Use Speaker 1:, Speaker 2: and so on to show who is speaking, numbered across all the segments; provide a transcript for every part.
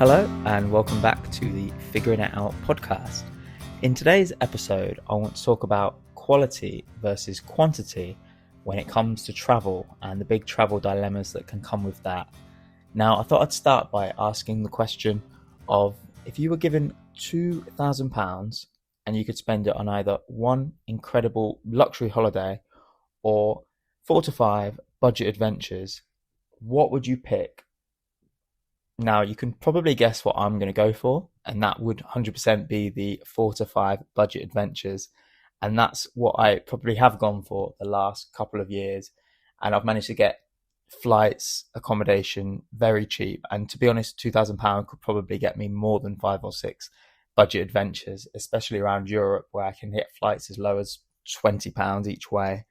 Speaker 1: Hello and welcome back to the Figuring It Out podcast. In today's episode, I want to talk about quality versus quantity when it comes to travel and the big travel dilemmas that can come with that. Now, I thought I'd start by asking the question of if you were given £2,000 and you could spend it on either one incredible luxury holiday or 4 to 5 budget adventures, what would you pick? Now, you can probably guess what I'm going to go for, and that would 100% be the 4 to 5 budget adventures. And that's what I probably have gone for the last couple of years. And I've managed to get flights, accommodation very cheap. And to be honest, £2,000 could probably get me more than 5 or 6 budget adventures, especially around Europe, where I can hit flights as low as £20 each way.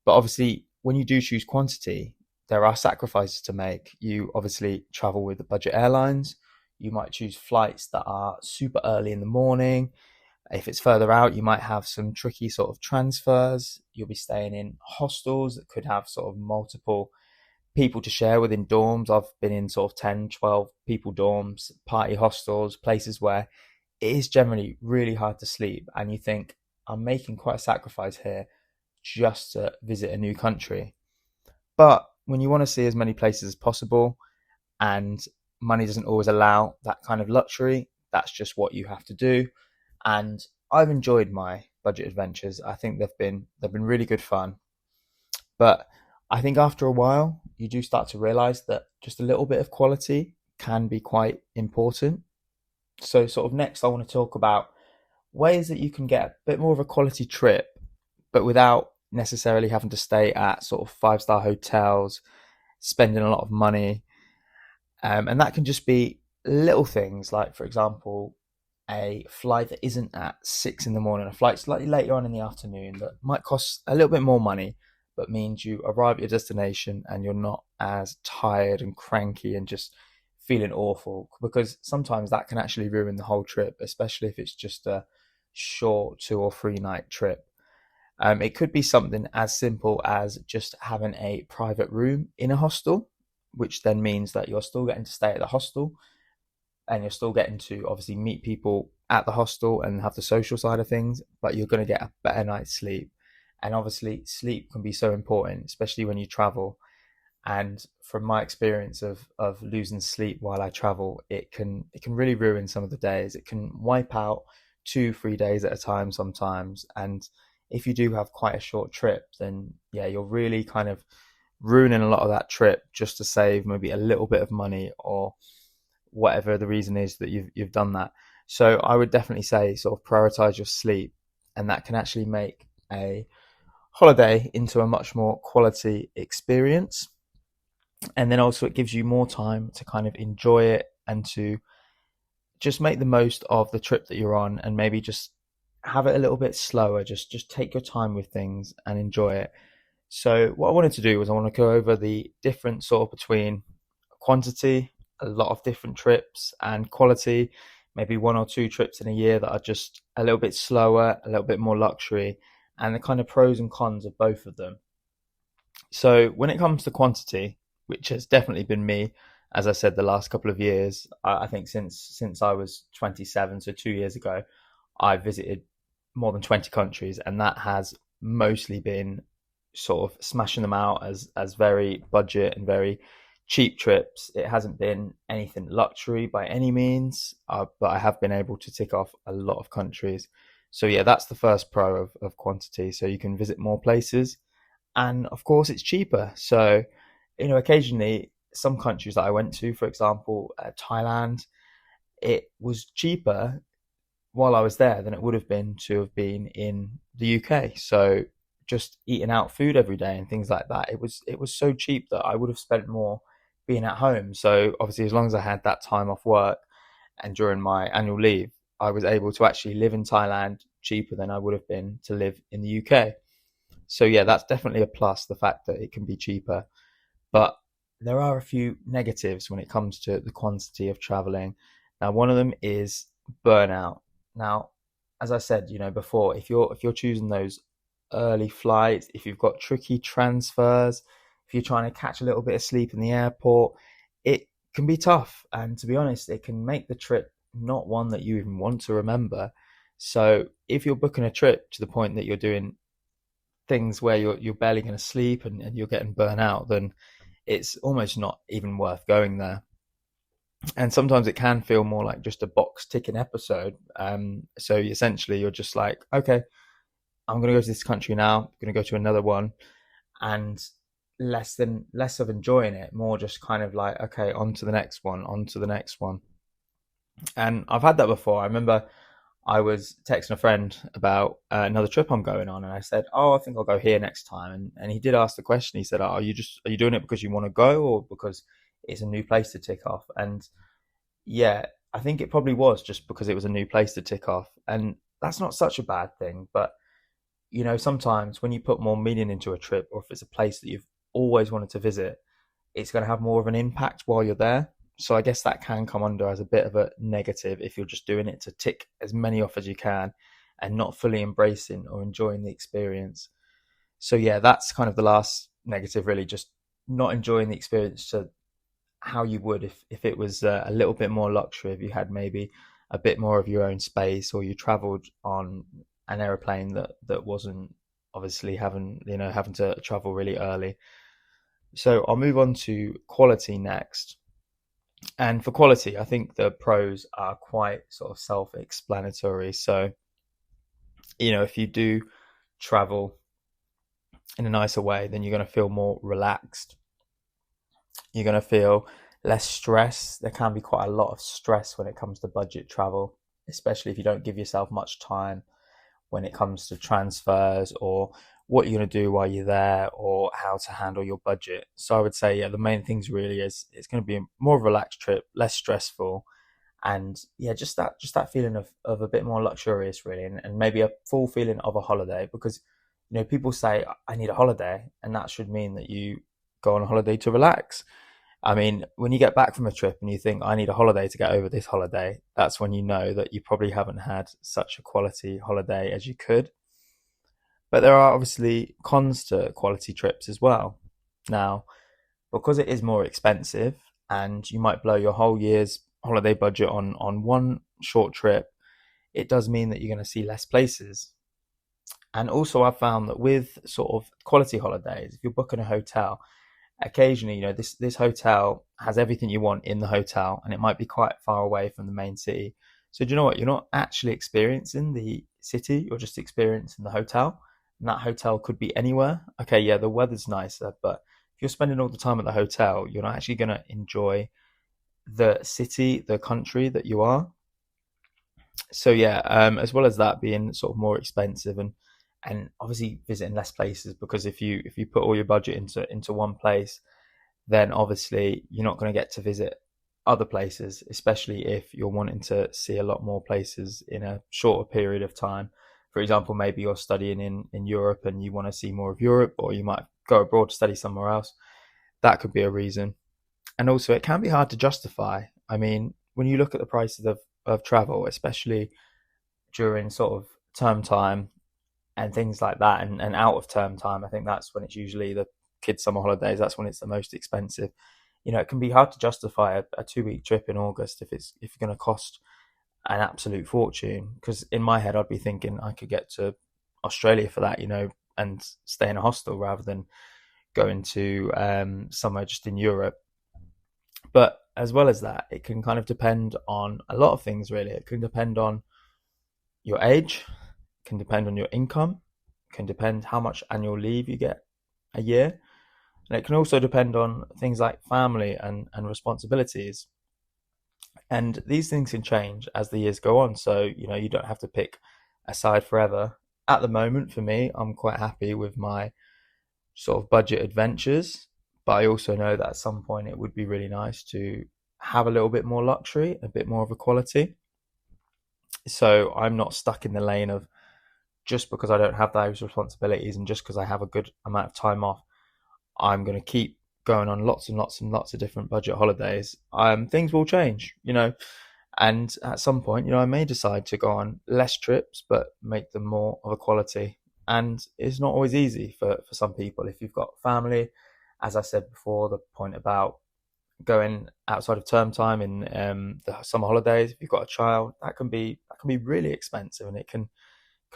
Speaker 1: But obviously, when you do choose quantity, there are sacrifices to make. You obviously travel with the budget airlines. You might choose flights that are super early in the morning. If it's further out, you might have some tricky sort of transfers. You'll be staying in hostels that could have sort of multiple people to share within dorms. I've been in sort of 10, 12 people dorms, party hostels, places where it is generally really hard to sleep. And you think, I'm making quite a sacrifice here just to visit a new country. But when you want to see as many places as possible and money doesn't always allow that kind of luxury, that's just what you have to do. And I've enjoyed my budget adventures. I think they've been really good fun. But I think after a while, you do start to realize that just a little bit of quality can be quite important. So sort of next, I want to talk about ways that you can get a bit more of a quality trip, but without necessarily having to stay at sort of 5-star hotels, spending a lot of money. And that can just be little things like, for example, a flight that isn't at 6 in the morning, a flight slightly later on in the afternoon that might cost a little bit more money, but means you arrive at your destination and you're not as tired and cranky and just feeling awful, because sometimes that can actually ruin the whole trip, especially if it's just a short 2 or 3 night trip. It could be something as simple as just having a private room in a hostel, which then means that you're still getting to stay at the hostel and you're still getting to obviously meet people at the hostel and have the social side of things, but you're going to get a better night's sleep. And obviously sleep can be so important, especially when you travel. And from my experience of losing sleep while I travel, it can really ruin some of the days. It can wipe out 2-3 days at a time sometimes. And if you do have quite a short trip, then yeah, you're really kind of ruining a lot of that trip just to save maybe a little bit of money or whatever the reason is that you've done that. So I would definitely say sort of prioritize your sleep, and that can actually make a holiday into a much more quality experience. And then also it gives you more time to kind of enjoy it and to just make the most of the trip that you're on, and maybe just have it a little bit slower. Just take your time with things and enjoy it. So what I wanted to do was I want to go over the difference sort of between quantity, a lot of different trips, and quality, maybe 1 or 2 trips in a year that are just a little bit slower, a little bit more luxury, and the kind of pros and cons of both of them. So when it comes to quantity, which has definitely been me, as I said, the last couple of years, I think since I was 27, so 2 years ago, I visited more than 20 countries, and that has mostly been sort of smashing them out as very budget and very cheap trips. It hasn't been anything luxury by any means, but I have been able to tick off a lot of countries. So yeah, that's the first pro of quantity. So you can visit more places, and of course it's cheaper. So, occasionally some countries that I went to, for example, Thailand, it was cheaper while I was there than it would have been to have been in the UK. So just eating out food every day and things like that, it was so cheap that I would have spent more being at home. So obviously, as long as I had that time off work and during my annual leave, I was able to actually live in Thailand cheaper than I would have been to live in the UK. So yeah, that's definitely a plus, the fact that it can be cheaper. But there are a few negatives when it comes to the quantity of traveling. Now, one of them is burnout. Now, as I said, before, if you're choosing those early flights, if you've got tricky transfers, if you're trying to catch a little bit of sleep in the airport, it can be tough. And to be honest, it can make the trip not one that you even want to remember. So if you're booking a trip to the point that you're doing things where you're barely going to sleep and you're getting burnt out, then it's almost not even worth going there. And sometimes it can feel more like just a box ticking episode. So essentially, you're just like, okay, I'm going to go to this country now. I'm going to go to another one, and less of enjoying it, more just kind of like, okay, on to the next one, on to the next one. And I've had that before. I remember I was texting a friend about another trip I'm going on, and I said, "Oh, I think I'll go here next time." And he did ask the question. He said, "Oh, are you doing it because you want to go, or because it's a new place to tick off?" And yeah, I think it probably was just because it was a new place to tick off, and that's not such a bad thing. But sometimes when you put more meaning into a trip, or if it's a place that you've always wanted to visit, it's going to have more of an impact while you're there. So I guess that can come under as a bit of a negative if you're just doing it to tick as many off as you can and not fully embracing or enjoying the experience. So yeah, that's kind of the last negative, really, just not enjoying the experience to how you would if it was a little bit more luxury, if you had maybe a bit more of your own space, or you traveled on an aeroplane that wasn't obviously having to travel really early. So I'll move on to quality next. And for quality, I think the pros are quite sort of self-explanatory. So, if you do travel in a nicer way, then you're going to feel more relaxed. You're going to feel less stress. There can be quite a lot of stress when it comes to budget travel, especially if you don't give yourself much time when it comes to transfers, or what you're going to do while you're there, or how to handle your budget. So I would say, yeah, the main things really is it's going to be a more relaxed trip, less stressful, and yeah, just that feeling of a bit more luxurious, really, and maybe a full feeling of a holiday. Because people say I need a holiday, and that should mean that you go on a holiday to relax. I mean, when you get back from a trip and you think, I need a holiday to get over this holiday, that's when you know that you probably haven't had such a quality holiday as you could. But there are obviously cons to quality trips as well. Now, because it is more expensive and you might blow your whole year's holiday budget on one short trip, it does mean that you're going to see less places. And also, I've found that with sort of quality holidays, if you're booking a hotel, occasionally, this hotel has everything you want in the hotel, and it might be quite far away from the main city. So do you know what? You're not actually experiencing the city, you're just experiencing the hotel. And that hotel could be anywhere. Okay, yeah, the weather's nicer, but if you're spending all the time at the hotel, you're not actually going to enjoy the city, the country that you are. So yeah, as well as that being sort of more expensive, and obviously visiting less places, because if you put all your budget into one place, then obviously you're not going to get to visit other places, especially if you're wanting to see a lot more places in a shorter period of time. For example, maybe you're studying in Europe and you want to see more of Europe, or you might go abroad to study somewhere else. That could be a reason. And also, it can be hard to justify. I mean, when you look at the prices of travel, especially during sort of term time and things like that, and out of term time, I think that's when it's usually the kids' summer holidays. That's when it's the most expensive. It can be hard to justify a 2 week trip in August if you're going to cost an absolute fortune. Because in my head, I'd be thinking I could get to Australia for that, and stay in a hostel rather than going to somewhere just in Europe. But as well as that, it can kind of depend on a lot of things, really. It can depend on your age, can depend on your income, can depend how much annual leave you get a year. And it can also depend on things like family and responsibilities. And these things can change as the years go on. So, you don't have to pick a side forever. At the moment, for me, I'm quite happy with my sort of budget adventures. But I also know that at some point it would be really nice to have a little bit more luxury, a bit more of a quality. So I'm not stuck in the lane of, just because I don't have those responsibilities and just because I have a good amount of time off, I'm going to keep going on lots and lots and lots of different budget holidays. Things will change, and at some point, I may decide to go on less trips, but make them more of a quality. And it's not always easy for some people. If you've got family, as I said before, the point about going outside of term time in the summer holidays. If you've got a child, that can be really expensive, and it can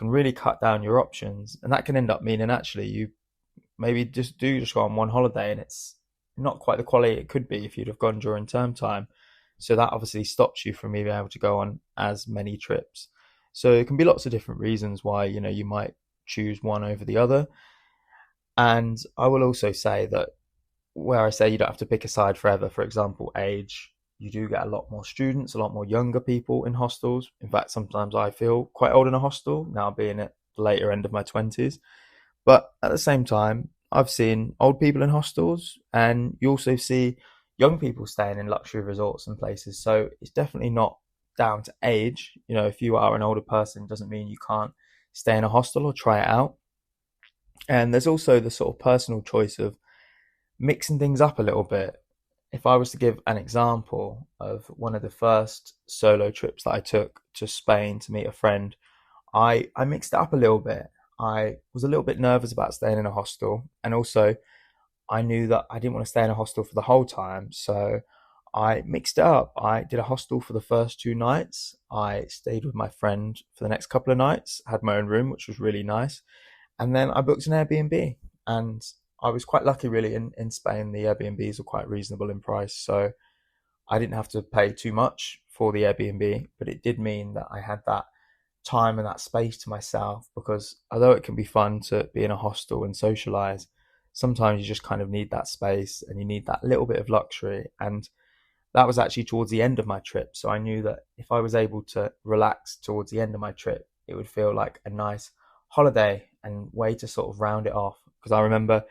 Speaker 1: really cut down your options, and that can end up meaning actually you maybe just go on one holiday, and it's not quite the quality it could be if you'd have gone during term time. So that obviously stops you from being able to go on as many trips. So it can be lots of different reasons why you might choose one over the other. And I will also say that where I say you don't have to pick a side forever, for example, age, you do get a lot more students, a lot more younger people in hostels. In fact, sometimes I feel quite old in a hostel, now being at the later end of my 20s. But at the same time, I've seen old people in hostels, and you also see young people staying in luxury resorts and places. So it's definitely not down to age. If you are an older person, it doesn't mean you can't stay in a hostel or try it out. And there's also the sort of personal choice of mixing things up a little bit. If I was to give an example of one of the first solo trips that I took to Spain to meet a friend, I mixed it up a little bit. I was a little bit nervous about staying in a hostel, and also I knew that I didn't want to stay in a hostel for the whole time, so I mixed it up. I did a hostel for the first 2 nights. I stayed with my friend for the next couple of nights, had my own room, which was really nice, and then I booked an Airbnb. And I was quite lucky, really, in Spain. The Airbnbs were quite reasonable in price, so I didn't have to pay too much for the Airbnb, but it did mean that I had that time and that space to myself, because although it can be fun to be in a hostel and socialize, sometimes you just kind of need that space and you need that little bit of luxury. And that was actually towards the end of my trip. So I knew that if I was able to relax towards the end of my trip, it would feel like a nice holiday and way to sort of round it off. Because I remember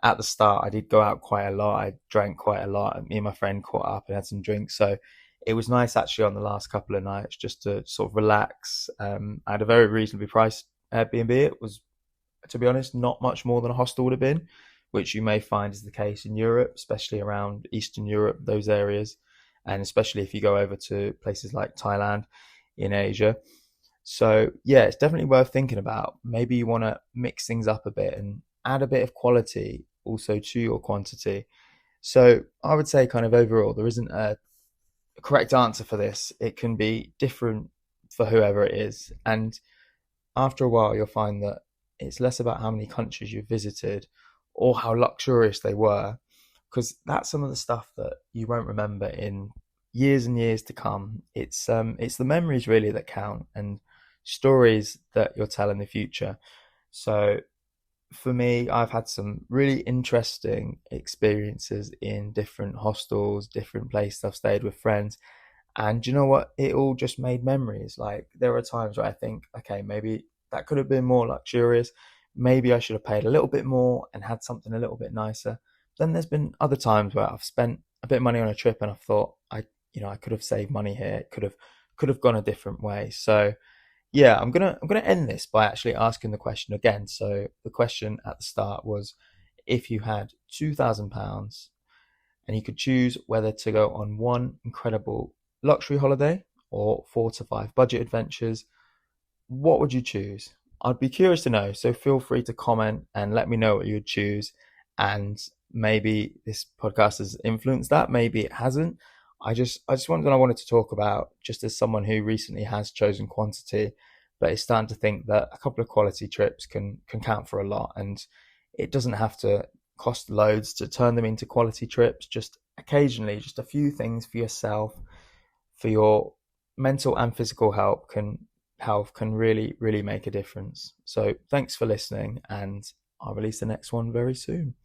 Speaker 1: at the start, I did go out quite a lot. I drank quite a lot. Me and my friend caught up and had some drinks. So it was nice actually on the last couple of nights just to sort of relax. I had a very reasonably priced Airbnb. It was, to be honest, not much more than a hostel would have been, which you may find is the case in Europe, especially around Eastern Europe, those areas, and especially if you go over to places like Thailand in Asia. So yeah, it's definitely worth thinking about. Maybe you want to mix things up a bit and add a bit of quality also to your quantity. So I would say kind of overall, there isn't a correct answer for this. It can be different for whoever it is. And after a while, you'll find that it's less about how many countries you've visited or how luxurious they were, because that's some of the stuff that you won't remember in years and years to come. It's the memories really that count, and stories that you'll tell in the future. So for me, I've had some really interesting experiences in different hostels, different places I've stayed with friends. And you know what? It all just made memories. Like there are times where I think, okay, maybe that could have been more luxurious. Maybe I should have paid a little bit more and had something a little bit nicer. Then there's been other times where I've spent a bit of money on a trip and I've thought I could have saved money here. It could have gone a different way. So yeah, I'm gonna end this by actually asking the question again. So the question at the start was, if you had £2,000 and you could choose whether to go on one incredible luxury holiday or 4 to 5 budget adventures, what would you choose? I'd be curious to know. So feel free to comment and let me know what you would choose. And maybe this podcast has influenced that. Maybe it hasn't. I just wanted to talk about, just as someone who recently has chosen quantity, but is starting to think that a couple of quality trips can count for a lot, and it doesn't have to cost loads to turn them into quality trips. Just occasionally, just a few things for yourself, for your mental and physical health can really, really make a difference. So thanks for listening, and I'll release the next one very soon.